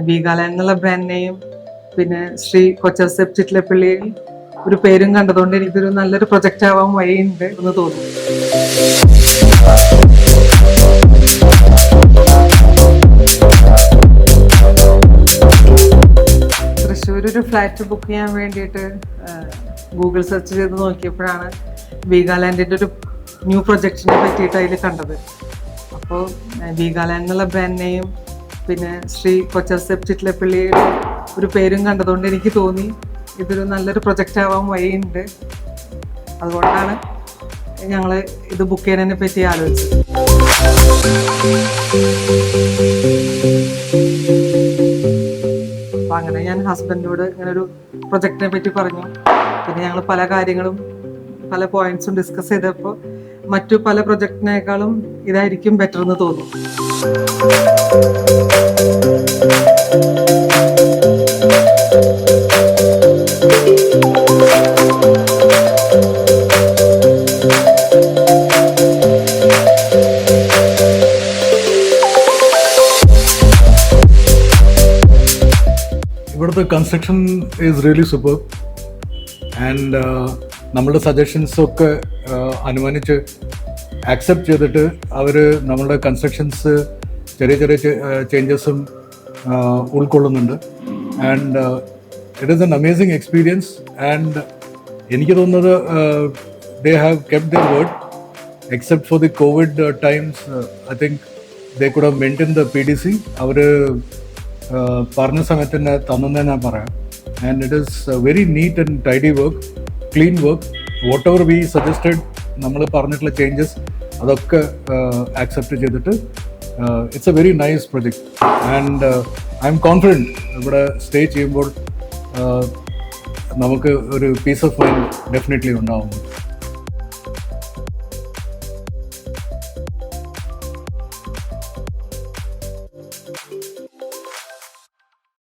വീഗാലാൻഡ് എന്നുള്ള brand name പിന്നെ ശ്രീ കൊച്ചൗസേപ്പ് ചിറ്റിലപ്പള്ളിയിൽ ഒരു പേരും കണ്ടതുകൊണ്ട് എനിക്കൊരു നല്ലൊരു പ്രൊജക്റ്റ് ആവാൻ വഴിയുണ്ട് എന്ന് തോന്നുന്നു. തൃശ്ശൂർ ഒരു ഫ്ലാറ്റ് ബുക്ക് ചെയ്യാൻ വേണ്ടിയിട്ട് ഗൂഗിൾ സെർച്ച് ചെയ്ത് നോക്കിയപ്പോഴാണ് വീഗാലാൻഡിൻ്റെ ഒരു ന്യൂ പ്രൊജക്റ്റിനെ പറ്റിയിട്ട് അതിൽ കണ്ടത്. അപ്പോൾ വീഗാലാൻഡ് എന്നുള്ള ബ്രാൻഡ് നെയിം പിന്നെ ശ്രീ കൊച്ചൗസേപ്പ് ചിറ്റിലപ്പള്ളിയിൽ ഒരു പേരും കണ്ടതുകൊണ്ട് എനിക്ക് തോന്നി ഇതൊരു നല്ലൊരു പ്രൊജക്റ്റ് ആവാൻ വഴിയുണ്ട്. അതുകൊണ്ടാണ് ഞങ്ങൾ ഇത് ബുക്ക് ചെയ്യുന്നതിനെ പറ്റി ആലോചിച്ചത്. അപ്പം അങ്ങനെ ഞാൻ ഹസ്ബൻഡിനോട് ഇങ്ങനൊരു പ്രൊജക്റ്റിനെ പറ്റി പറഞ്ഞു. പിന്നെ ഞങ്ങൾ പല കാര്യങ്ങളും പല പോയിന്റ്സും ഡിസ്കസ് ചെയ്തപ്പോൾ മറ്റു പല പ്രൊജക്റ്റിനേക്കാളും ഇതായിരിക്കും ബെറ്റർ എന്ന് തോന്നുന്നു. ഇവിടുത്തെ construction is really super and നമ്മളുടെ സജഷൻസൊക്കെ അനുമാനിച്ച് ആക്സെപ്റ്റ് ചെയ്തിട്ട് അവർ നമ്മളുടെ കൺസ്ട്രക്ഷൻസ് ചെറിയ ചെറിയ ചേഞ്ചസും ഉൾക്കൊള്ളുന്നുണ്ട്. And it is an amazing experience. And എനിക്ക് തോന്നുന്നത് they have kept their word except for the COVID times. I think they could have maintain the PDC. അവർ പറഞ്ഞ സമയത്ത് തന്നെ തന്നെന്ന് ഞാൻ പറയാം. And it is very neat and tidy work, clean work. Whatever we suggested, നമ്മൾ പറഞ്ഞിട്ടുള്ള changes അതൊക്കെ ആക്സെപ്റ്റ് ചെയ്തിട്ട് it's a very nice project. And I am confident ഇവിടെ സ്റ്റേ ചെയ്യുമ്പോൾ നമുക്ക് ഒരു പീസ് ഓഫ് മൈൻഡ് ഡെഫിനറ്റ്ലി ഉണ്ടാവും.